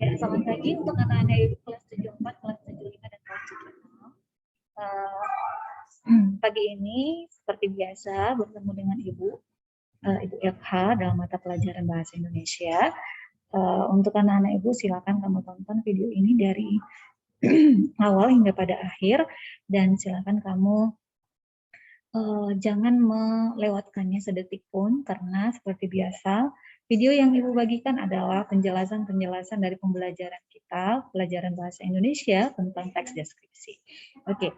Ya, selamat pagi untuk anak-anak Ibu kelas 74, kelas 75, dan kelas 76. Pagi ini seperti biasa bertemu dengan Ibu FH dalam mata pelajaran Bahasa Indonesia. Untuk anak-anak Ibu silakan kamu tonton video ini dari awal hingga pada akhir, dan silakan kamu jangan melewatkannya sedetik pun, karena seperti biasa video yang Ibu bagikan adalah penjelasan-penjelasan dari pembelajaran kita, pelajaran Bahasa Indonesia tentang teks deskripsi. Oke,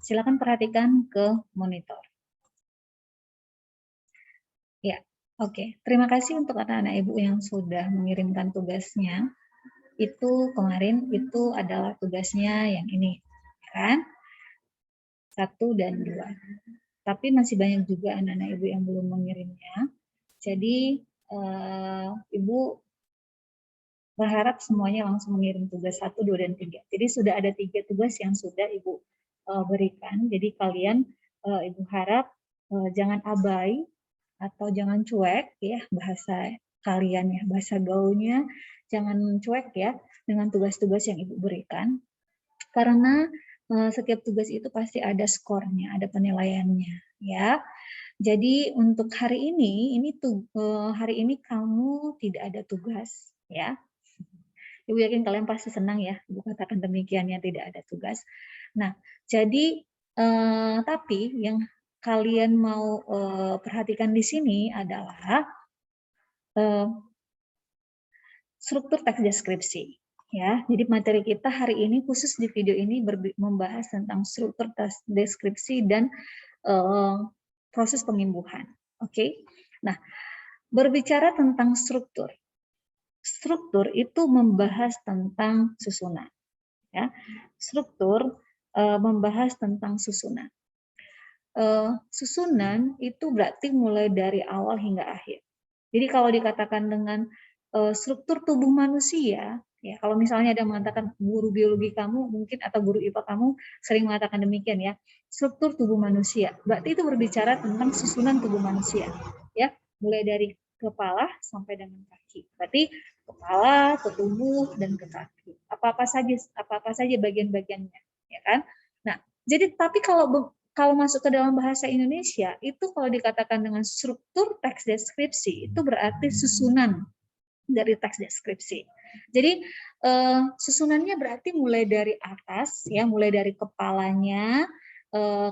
silakan perhatikan ke monitor. Ya, oke. Terima kasih untuk anak-anak Ibu yang sudah mengirimkan tugasnya. Itu kemarin itu adalah tugasnya yang ini, kan? 1 dan 2. Tapi masih banyak juga anak-anak Ibu yang belum mengirimnya. Jadi Ibu berharap semuanya langsung mengirim tugas 1, 2, dan 3. Jadi sudah ada 3 tugas yang sudah Ibu berikan. Jadi kalian, Ibu harap jangan abai atau jangan cuek ya, bahasa kalian ya, bahasa gaulnya jangan cuek ya dengan tugas-tugas yang Ibu berikan. Karena setiap tugas itu pasti ada skornya, ada penilaiannya ya. Jadi untuk hari ini hari ini kamu tidak ada tugas ya. Ibu yakin kalian pasti senang ya, Ibu katakan demikian ya, tidak ada tugas. Nah, jadi tapi yang kalian mau perhatikan di sini adalah struktur teks deskripsi. Ya, jadi materi kita hari ini khusus di video ini membahas tentang struktur teks deskripsi dan proses pengimbuhan. Oke. Nah, berbicara tentang struktur. Struktur itu membahas tentang susunan. Ya. Struktur membahas tentang susunan. Susunan itu berarti mulai dari awal hingga akhir. Jadi kalau dikatakan dengan struktur tubuh manusia, ya kalau misalnya ada mengatakan guru biologi kamu mungkin atau guru IPA kamu sering mengatakan demikian ya, struktur tubuh manusia, berarti itu berbicara tentang susunan tubuh manusia, ya mulai dari kepala sampai dengan kaki. Berarti kepala, ke tubuh, dan ke kaki. Apa-apa saja bagian-bagiannya, ya kan? Nah, jadi tapi kalau masuk ke dalam bahasa Indonesia itu kalau dikatakan dengan struktur teks deskripsi itu berarti susunan dari teks deskripsi. Jadi susunannya berarti mulai dari atas ya, mulai dari kepalanya.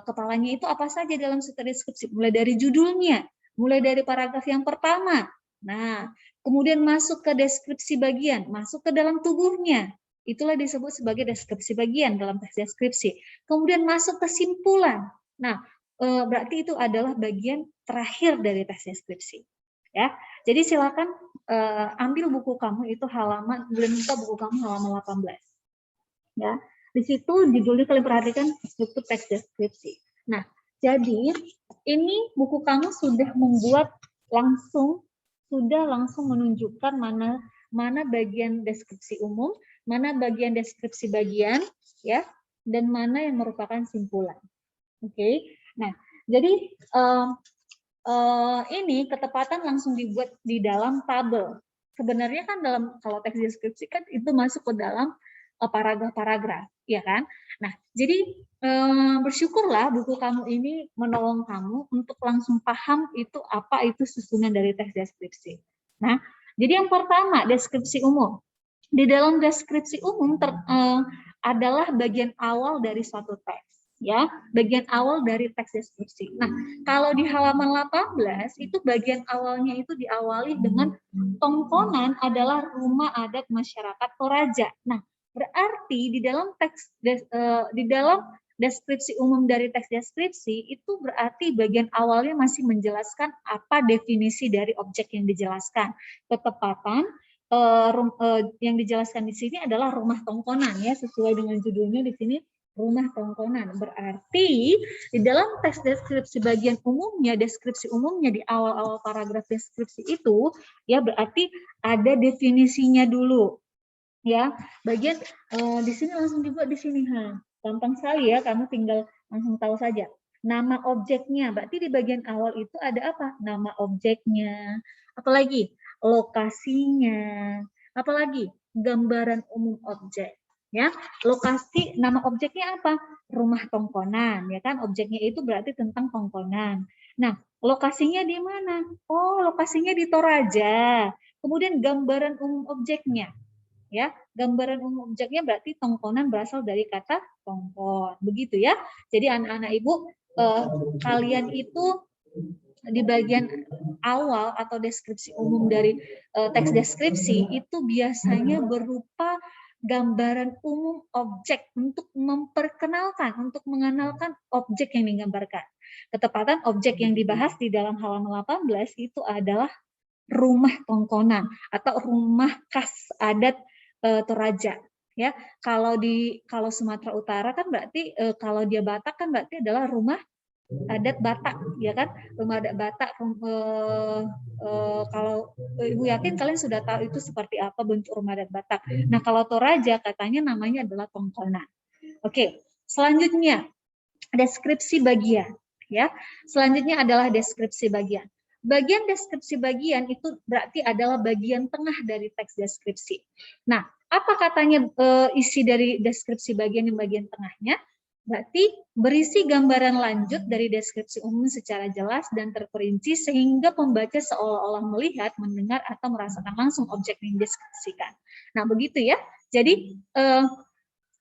Kepalanya itu apa saja dalam struktur deskripsi? Mulai dari judulnya, mulai dari paragraf yang pertama. Nah, kemudian masuk ke deskripsi bagian, masuk ke dalam tubuhnya. Itulah disebut sebagai deskripsi bagian dalam teks deskripsi. Kemudian masuk kesimpulan. Nah, berarti itu adalah bagian terakhir dari teks deskripsi. Ya, jadi silakan ambil buku kamu itu halaman, boleh minta buku kamu halaman 18. Ya, di situ judulnya kalian perhatikan struktur teks deskripsi. Nah, jadi ini buku kamu sudah membuat sudah langsung menunjukkan mana bagian deskripsi umum, mana bagian deskripsi bagian, ya, dan mana yang merupakan simpulan. Oke. Nah, jadi ini ketepatan langsung dibuat di dalam tabel. Sebenarnya kan kalau teks deskripsi kan itu masuk ke dalam paragraf-paragraf, ya kan? Nah, jadi bersyukurlah buku kamu ini menolong kamu untuk langsung paham itu apa itu susunan dari teks deskripsi. Nah, jadi yang pertama deskripsi umum. Di dalam deskripsi umum adalah bagian awal dari suatu teks. Ya, bagian awal dari teks deskripsi. Nah, kalau di halaman 18 itu bagian awalnya itu diawali dengan tongkonan adalah rumah adat masyarakat Toraja. Nah, berarti di dalam deskripsi umum dari teks deskripsi itu berarti bagian awalnya masih menjelaskan apa definisi dari objek yang dijelaskan. Ketepatan yang dijelaskan di sini adalah rumah tongkonan ya, sesuai dengan judulnya di sini rumah tongkonan. Berarti di dalam teks deskripsi bagian umumnya, deskripsi umumnya di awal-awal paragraf deskripsi itu ya berarti ada definisinya dulu. Ya, bagian di sini langsung dibuat di sini, gampang sekali ya, kamu tinggal langsung tahu saja. Nama objeknya, berarti di bagian awal itu ada apa? Nama objeknya, apalagi lokasinya, apalagi gambaran umum objek. Ya, lokasi nama objeknya apa? Rumah tongkonan, ya kan? Objeknya itu berarti tentang tongkonan. Nah, lokasinya di mana? Oh, lokasinya di Toraja. Kemudian gambaran umum objeknya, ya. Gambaran umum objeknya berarti tongkonan berasal dari kata tongkon. Begitu ya. Jadi anak-anak Ibu, kalian itu di bagian awal atau deskripsi umum dari teks deskripsi itu biasanya berupa gambaran umum objek untuk memperkenalkan, untuk mengenalkan objek yang digambarkan. Ketepatan objek yang dibahas di dalam halaman 18 itu adalah rumah tongkonan atau rumah khas adat Toraja. Ya, kalau Sumatera Utara kan berarti kalau dia Batak kan berarti adalah rumah adat Batak, ya kan? Rumah adat Batak. Kalau Ibu yakin kalian sudah tahu itu seperti apa bentuk rumah adat Batak. Nah, kalau Toraja katanya namanya adalah tongkonan. Oke, selanjutnya deskripsi bagian. Ya, selanjutnya adalah deskripsi bagian. Bagian deskripsi bagian itu berarti adalah bagian tengah dari teks deskripsi. Nah, apa katanya isi dari deskripsi bagian yang bagian tengahnya? Berarti berisi gambaran lanjut dari deskripsi umum secara jelas dan terperinci sehingga pembaca seolah-olah melihat, mendengar, atau merasakan langsung objek yang dideskripsikan. Nah, begitu ya. Jadi,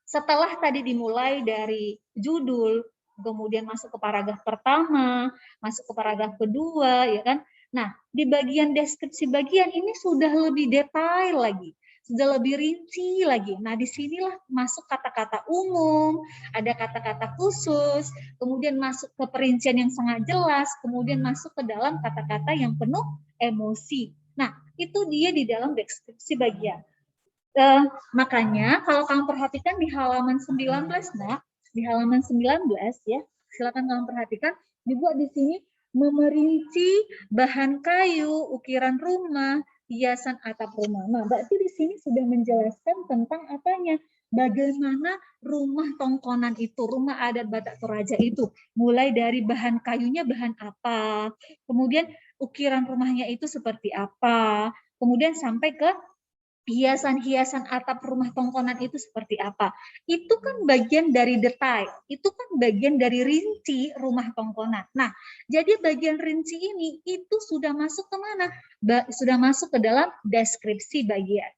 setelah tadi dimulai dari judul, kemudian masuk ke paragraf pertama, masuk ke paragraf kedua, ya kan? Nah, di bagian deskripsi bagian ini sudah lebih detail lagi, sudah lebih rinci lagi. Nah, disinilah masuk kata-kata umum, ada kata-kata khusus, kemudian masuk ke perincian yang sangat jelas, kemudian masuk ke dalam kata-kata yang penuh emosi. Nah, itu dia di dalam deskripsi bagian. Makanya kalau kamu perhatikan di halaman 19, Nak, di halaman 19 ya, silakan kamu perhatikan dibuat di sini memerinci bahan kayu, ukiran rumah, hiasan atap rumah. Nah, berarti di sini sudah menjelaskan tentang apanya? Bagaimana rumah tongkonan itu, rumah adat Batak Toraja itu, mulai dari bahan kayunya bahan apa, kemudian ukiran rumahnya itu seperti apa, kemudian sampai ke hiasan-hiasan atap rumah tongkonan itu seperti apa. Itu kan bagian dari detail, itu kan bagian dari rinci rumah tongkonan. Nah, jadi bagian rinci ini itu sudah masuk ke mana? Sudah masuk ke dalam deskripsi bagian.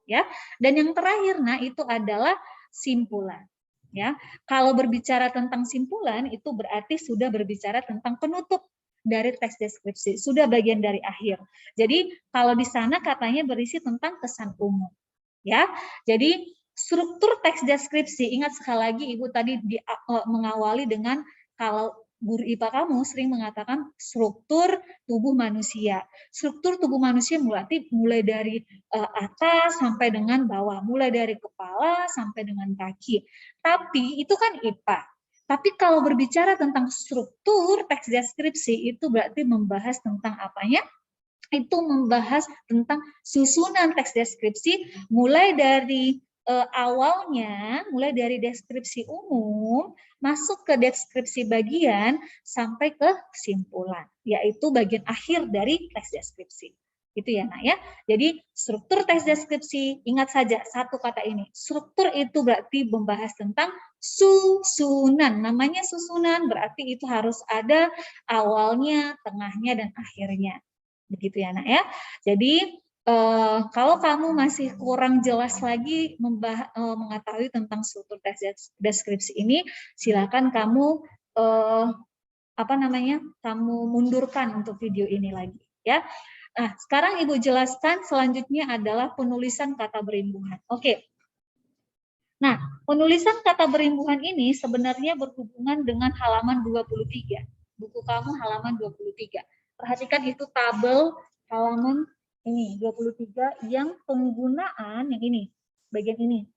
Ya. Dan yang terakhir, nah itu adalah simpulan. Ya, kalau berbicara tentang simpulan itu berarti sudah berbicara tentang penutup dari teks deskripsi, sudah bagian dari akhir. Jadi kalau di sana katanya berisi tentang kesan umum. Ya, jadi struktur teks deskripsi, ingat sekali lagi Ibu tadi mengawali dengan kalau guru IPA kamu sering mengatakan struktur tubuh manusia. Struktur tubuh manusia berarti mulai dari atas sampai dengan bawah, mulai dari kepala sampai dengan kaki. Tapi itu kan IPA. Tapi kalau berbicara tentang struktur teks deskripsi itu berarti membahas tentang apanya? Itu membahas tentang susunan teks deskripsi mulai dari awalnya, mulai dari deskripsi umum, masuk ke deskripsi bagian, sampai ke kesimpulan, yaitu bagian akhir dari teks deskripsi. Itu ya, Nak ya. Jadi struktur teks deskripsi, ingat saja satu kata ini. Struktur itu berarti membahas tentang susunan. Namanya susunan berarti itu harus ada awalnya, tengahnya, dan akhirnya. Begitu ya, Nak ya. Jadi kalau kamu masih kurang jelas lagi mengetahui tentang struktur teks deskripsi ini, silakan kamu kamu mundurkan untuk video ini lagi ya. Nah, sekarang Ibu jelaskan selanjutnya adalah penulisan kata berimbuhan. Oke. Nah, penulisan kata berimbuhan ini sebenarnya berhubungan dengan halaman 23. Buku kamu halaman 23. Perhatikan itu tabel halaman ini 23 yang penggunaan yang ini, bagian ini.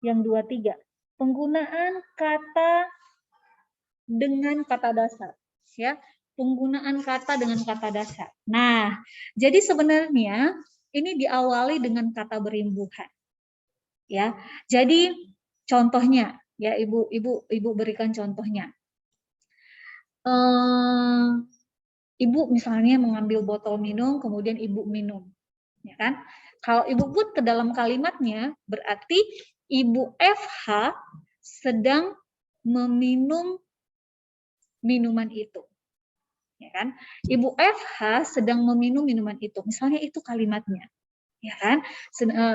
Yang 23. Penggunaan kata dengan kata dasar, ya. Penggunaan kata dengan kata dasar. Nah, jadi sebenarnya ini diawali dengan kata berimbuhan. Ya. Jadi contohnya ya Ibu berikan contohnya. Ibu misalnya mengambil botol minum kemudian Ibu minum. ya kan? Kalau Ibu put ke dalam kalimatnya, berarti Ibu FH sedang meminum minuman itu, ya kan? Ibu FH sedang meminum minuman itu, misalnya itu kalimatnya, ya kan?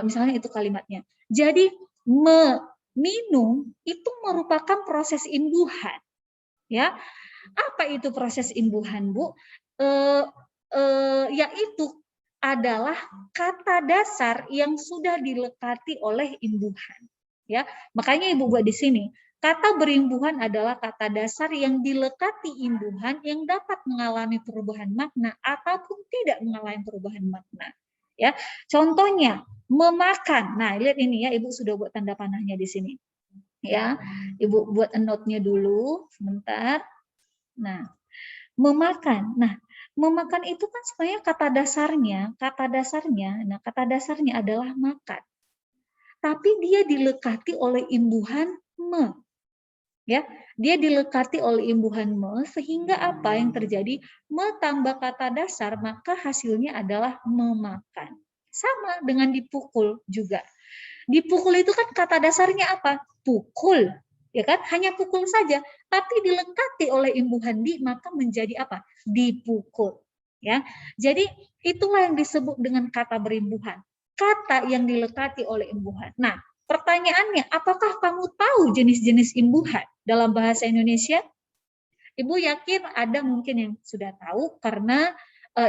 Misalnya itu kalimatnya. Jadi meminum itu merupakan proses imbuhan, ya. Apa itu proses imbuhan, Bu? Yaitu adalah kata dasar yang sudah dilekati oleh imbuhan, ya. Makanya Ibu buat di sini. Kata berimbuhan adalah kata dasar yang dilekati imbuhan yang dapat mengalami perubahan makna ataupun tidak mengalami perubahan makna. Ya, contohnya memakan. Nah, lihat ini ya, Ibu sudah buat tanda panahnya di sini. Ya, Ibu buat note-nya dulu sebentar. Nah, memakan. Nah, memakan itu kan sebenarnya kata dasarnya adalah makan. Tapi dia dilekati oleh imbuhan me. Ya, dia dilekati oleh imbuhan me sehingga apa yang terjadi? Me tambah kata dasar, maka hasilnya adalah memakan. Sama dengan dipukul juga. Dipukul itu kan kata dasarnya apa? Pukul. Ya kan? Hanya pukul saja, tapi dilekati oleh imbuhan di, maka menjadi apa? Dipukul. Ya. Jadi itulah yang disebut dengan kata berimbuhan. Kata yang dilekati oleh imbuhan. Nah, pertanyaannya, apakah kamu tahu jenis-jenis imbuhan dalam bahasa Indonesia? Ibu yakin ada mungkin yang sudah tahu karena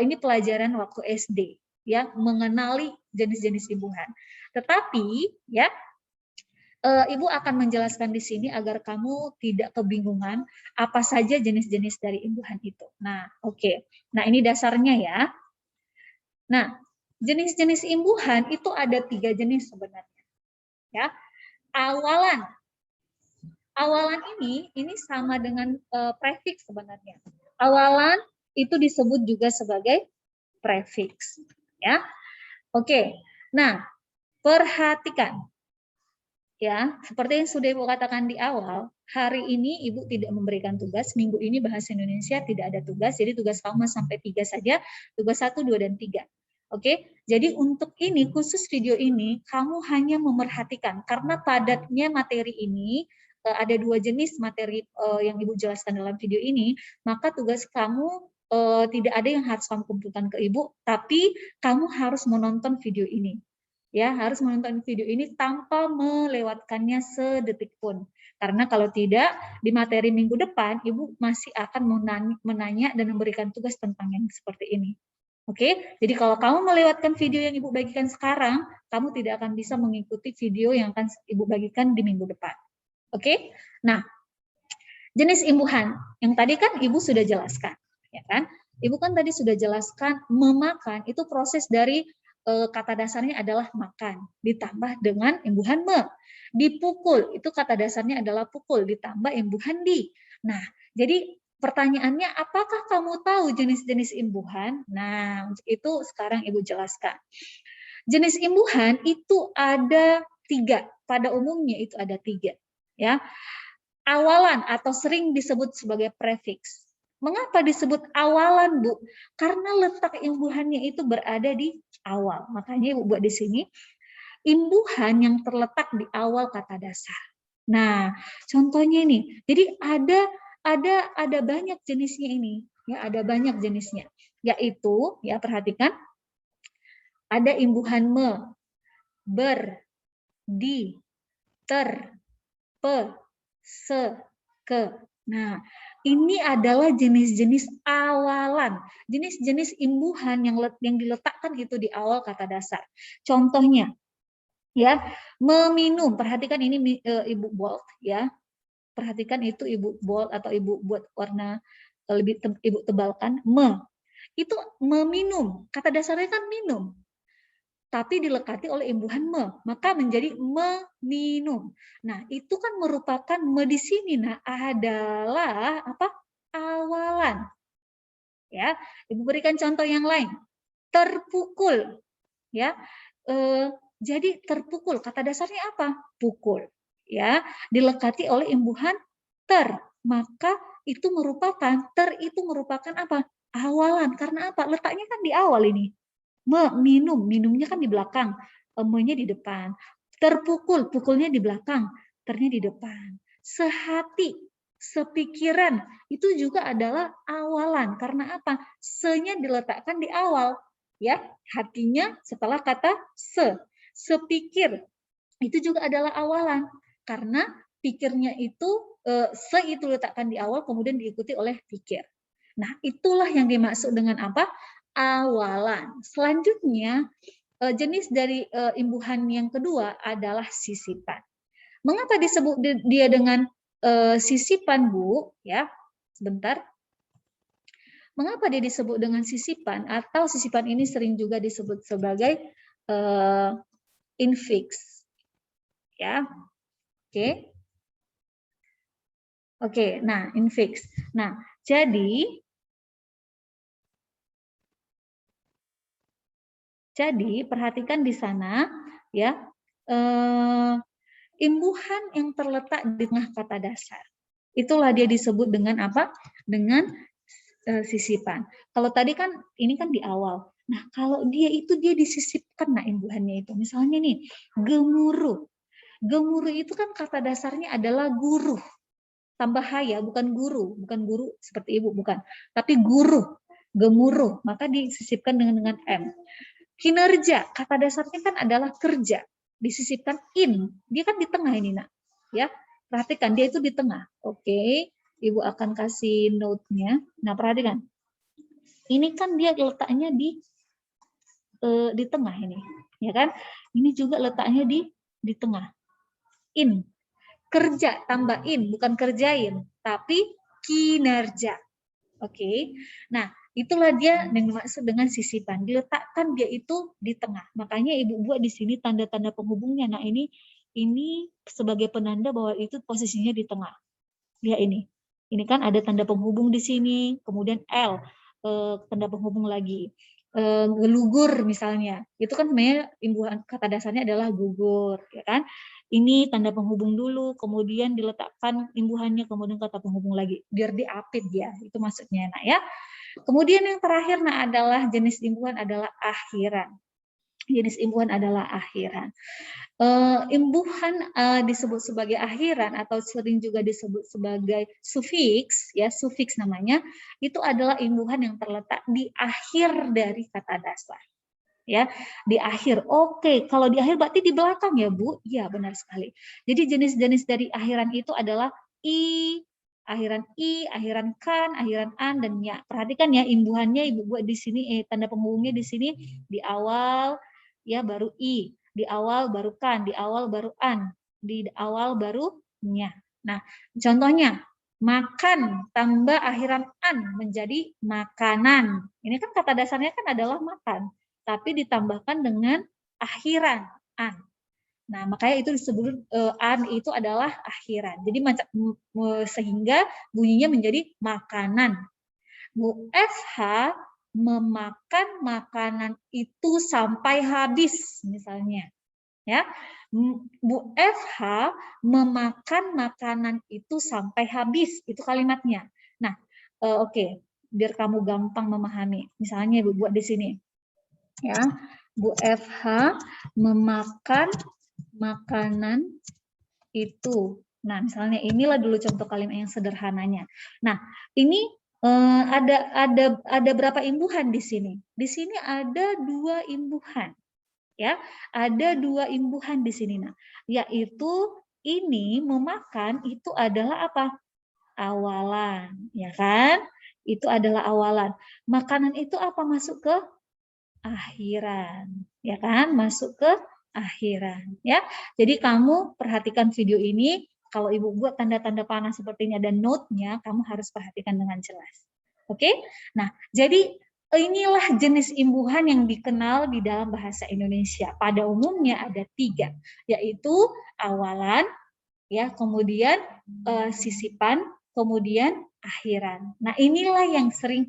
ini pelajaran waktu SD, ya, mengenali jenis-jenis imbuhan. Tetapi ya, Ibu akan menjelaskan di sini agar kamu tidak kebingungan apa saja jenis-jenis dari imbuhan itu. Nah, oke. Nah, ini dasarnya ya. Nah, jenis-jenis imbuhan itu ada 3 jenis sebenarnya. Ya, awalan. Awalan ini sama dengan prefiks sebenarnya. Awalan itu disebut juga sebagai prefiks. Ya, oke. Nah, perhatikan. Ya, seperti yang sudah Ibu katakan di awal, hari ini Ibu tidak memberikan tugas, minggu ini bahasa Indonesia tidak ada tugas, jadi tugas kamu sampai 3 saja, tugas 1, 2, dan 3. Oke, jadi untuk ini, khusus video ini, kamu hanya memerhatikan, karena padatnya materi ini, ada 2 jenis materi yang Ibu jelaskan dalam video ini, maka tugas kamu tidak ada yang harus kamu kumpulkan ke Ibu, tapi kamu harus menonton video ini. Ya, harus menonton video ini tanpa melewatkannya sedetik pun. Karena kalau tidak, di materi minggu depan, Ibu masih akan menanya dan memberikan tugas tentang yang seperti ini. Oke, jadi kalau kamu melewatkan video yang Ibu bagikan sekarang, kamu tidak akan bisa mengikuti video yang akan Ibu bagikan di minggu depan. Oke, nah, jenis imbuhan, yang tadi kan Ibu sudah jelaskan. Ya kan? Ibu kan tadi sudah jelaskan, memakan itu proses dari kata dasarnya adalah makan, ditambah dengan imbuhan me. Dipukul, itu kata dasarnya adalah pukul, ditambah imbuhan di. Nah, jadi pertanyaannya, apakah kamu tahu jenis-jenis imbuhan? Nah, untuk itu sekarang Ibu jelaskan. Jenis imbuhan itu ada 3, pada umumnya itu ada 3. Ya, awalan atau sering disebut sebagai prefiks. Mengapa disebut awalan, Bu? Karena letak imbuhannya itu berada di awal. Makanya Ibu buat di sini imbuhan yang terletak di awal kata dasar. Nah, contohnya ini. Jadi ada banyak jenisnya ini. Ya, ada banyak jenisnya. Yaitu, ya perhatikan, ada imbuhan me, ber, di, ter, pe, se, ke. Nah, ini adalah jenis-jenis awalan, jenis-jenis imbuhan yang diletakkan itu di awal kata dasar. Contohnya, ya, meminum. Perhatikan ini Ibu bold, ya. Perhatikan itu Ibu bold atau Ibu buat warna lebih Ibu tebalkan. Itu meminum. Kata dasarnya kan minum, tapi dilekati oleh imbuhan me, maka menjadi meminum. Nah, itu kan merupakan me di sini. Nah, adalah apa? Awalan. Ya, Ibu berikan contoh yang lain. Terpukul. Ya, jadi terpukul. Kata dasarnya apa? Pukul. Ya, dilekati oleh imbuhan ter, maka itu merupakan apa? Awalan. Karena apa? Letaknya kan di awal ini. Minum, minumnya kan di belakang, me-nya di depan. Terpukul, pukulnya di belakang, ternya di depan. Sehati, sepikiran, itu juga adalah awalan. Karena apa? Se-nya diletakkan di awal, ya. Hatinya setelah kata se. Sepikir, itu juga adalah awalan. Karena pikirnya itu, se itu letakkan di awal, kemudian diikuti oleh pikir. Nah, itulah yang dimaksud dengan apa? Awalan. Selanjutnya, jenis dari imbuhan yang kedua adalah sisipan. Mengapa disebut dia dengan sisipan, Bu? Ya, sebentar. Mengapa dia disebut dengan sisipan? Atau sisipan ini sering juga disebut sebagai infix. Ya, oke. Oke, nah infix. Nah, jadi perhatikan di sana ya, imbuhan yang terletak di tengah kata dasar. Itulah dia disebut dengan apa? Dengan sisipan. Kalau tadi kan ini kan di awal. Nah, kalau dia disisipkan, nah imbuhannya itu. Misalnya nih, gemuruh. Gemuruh itu kan kata dasarnya adalah guru. Tambah ya, bukan guru seperti ibu, bukan. Tapi guru, gemuruh, maka disisipkan dengan M. Kinerja, kata dasarnya kan adalah kerja, disisipkan in, dia kan di tengah ini nak, ya perhatikan dia itu di tengah. Oke, ibu akan kasih note-nya. Nah perhatikan, ini kan dia letaknya di tengah ini, ya kan? Ini juga letaknya di tengah. In, kerja tambah in, bukan kerjain, tapi kinerja. Oke, nah itulah dia yang dimaksud dengan sisipan. Diletakkan dia itu di tengah. Makanya ibu buat di sini tanda-tanda penghubungnya. Nah ini sebagai penanda bahwa itu posisinya di tengah. Lihat ini kan ada tanda penghubung di sini, kemudian L, tanda penghubung lagi. Gelugur misalnya, itu kan sebenarnya imbuhan kata dasarnya adalah gugur, ya kan? Ini tanda penghubung dulu, kemudian diletakkan imbuhannya, kemudian kata penghubung lagi, biar diapit dia, itu maksudnya, nak ya. Kemudian yang terakhir, nah adalah jenis imbuhan adalah akhiran. Jenis imbuhan adalah akhiran. Imbuhan disebut sebagai akhiran atau sering juga disebut sebagai sufiks, ya sufiks namanya, itu adalah imbuhan yang terletak di akhir dari kata dasar. Ya, di akhir. Oke, kalau di akhir berarti di belakang ya, Bu? Iya, benar sekali. Jadi jenis-jenis dari akhiran itu adalah akhiran akhiran kan, akhiran an dan ya. Perhatikan ya imbuhannya Ibu buat di sini tanda penghubungnya di sini di awal ya baru di awal baru kan, di awal baru an, di awal baru nya. Nah, contohnya makan tambah akhiran an menjadi makanan. Ini kan kata dasarnya kan adalah makan, tapi ditambahkan dengan akhiran an. Nah, makanya itu disebut an itu adalah akhiran. Jadi sehingga bunyinya menjadi makanan. Bu FH memakan makanan itu sampai habis misalnya. Ya. Bu FH memakan makanan itu sampai habis. Itu kalimatnya. Nah, oke, biar kamu gampang memahami. Misalnya Ibu buat di sini. Ya. Bu FH memakan makanan itu. Nah, misalnya inilah dulu contoh kalimat yang sederhananya. Nah, ini ada berapa imbuhan di sini? Di sini ada 2 imbuhan. Ya, ada 2 imbuhan di sini. Nah, yaitu ini memakan itu adalah apa? Awalan, ya kan? Itu adalah awalan. Makanan itu apa masuk ke akhiran, ya kan? Masuk ke akhiran, ya. Jadi kamu perhatikan video ini, kalau Ibu buat tanda-tanda panah seperti ini ada note-nya, kamu harus perhatikan dengan jelas. Oke? Nah, jadi inilah jenis imbuhan yang dikenal di dalam bahasa Indonesia. Pada umumnya ada 3, yaitu awalan, ya, kemudian sisipan, kemudian akhiran. Nah, inilah yang sering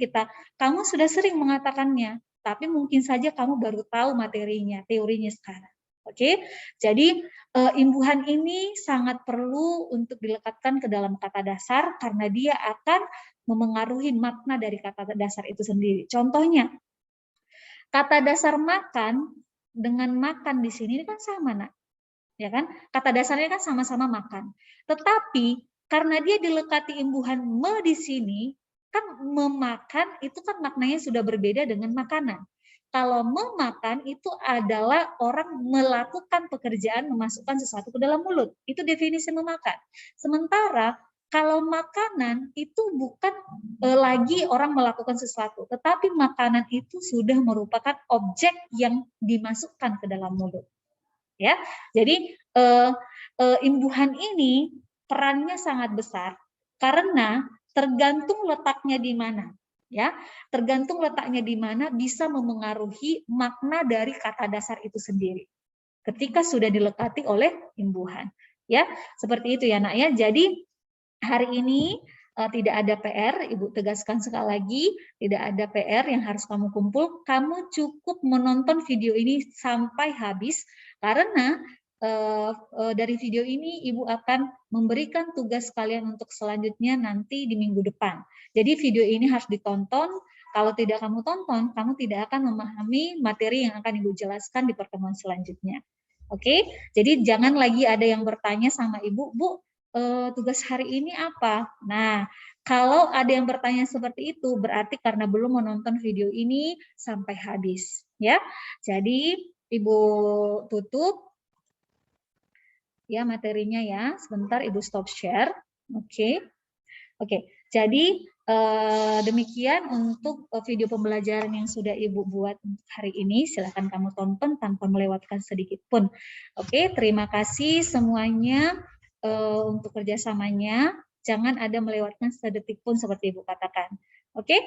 kamu sudah sering mengatakannya, tapi mungkin saja kamu baru tahu materinya, teorinya sekarang. Oke, jadi imbuhan ini sangat perlu untuk dilekatkan ke dalam kata dasar karena dia akan memengaruhi makna dari kata dasar itu sendiri. Contohnya, Kata dasar makan dengan makan di sini kan sama, Nak. Ya kan? Kata dasarnya kan sama-sama makan. Tetapi karena dia dilekati imbuhan me di sini, kan memakan itu kan maknanya sudah berbeda dengan makanan. Kalau memakan itu adalah orang melakukan pekerjaan memasukkan sesuatu ke dalam mulut. Itu definisi memakan. Sementara kalau makanan itu bukan lagi orang melakukan sesuatu, tetapi makanan itu sudah merupakan objek yang dimasukkan ke dalam mulut. Ya, jadi imbuhan ini perannya sangat besar karena tergantung letaknya di mana. Ya, tergantung letaknya di mana bisa memengaruhi makna dari kata dasar itu sendiri. Ketika sudah dilekati oleh imbuhan, ya seperti itu ya, Nak ya. Jadi hari ini tidak ada PR, Ibu tegaskan sekali lagi, tidak ada PR yang harus kamu kumpul. Kamu cukup menonton video ini sampai habis, karena dari video ini Ibu akan memberikan tugas kalian untuk selanjutnya nanti di minggu depan. Jadi video ini harus ditonton. Kalau tidak kamu tonton, kamu tidak akan memahami materi yang akan Ibu jelaskan di pertemuan selanjutnya. Oke, jadi jangan lagi ada yang bertanya sama Ibu, Bu, tugas hari ini apa? Nah, kalau ada yang bertanya seperti itu, berarti karena belum menonton video ini sampai habis, ya. Jadi Ibu tutup ya materinya ya. Sebentar Ibu stop share. Oke. Oke. Jadi demikian untuk video pembelajaran yang sudah Ibu buat untuk hari ini. Silakan kamu tonton tanpa melewatkan sedikit pun. Oke, terima kasih semuanya untuk kerjasamanya. Jangan ada melewatkan sedetik pun seperti Ibu katakan. Oke?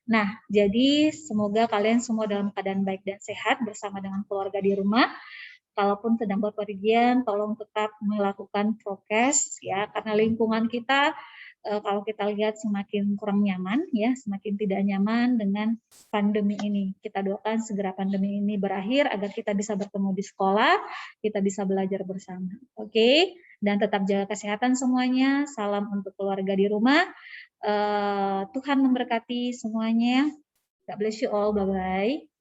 Nah, jadi semoga kalian semua dalam keadaan baik dan sehat bersama dengan keluarga di rumah. Kalaupun sedang bepergian, tolong tetap melakukan prokes ya, karena lingkungan kita kalau kita lihat semakin kurang nyaman ya, semakin tidak nyaman dengan pandemi ini. Kita doakan segera pandemi ini berakhir agar kita bisa bertemu di sekolah, kita bisa belajar bersama. Oke, dan tetap jaga kesehatan semuanya. Salam untuk keluarga di rumah. Tuhan memberkati semuanya. God bless you all. Bye bye.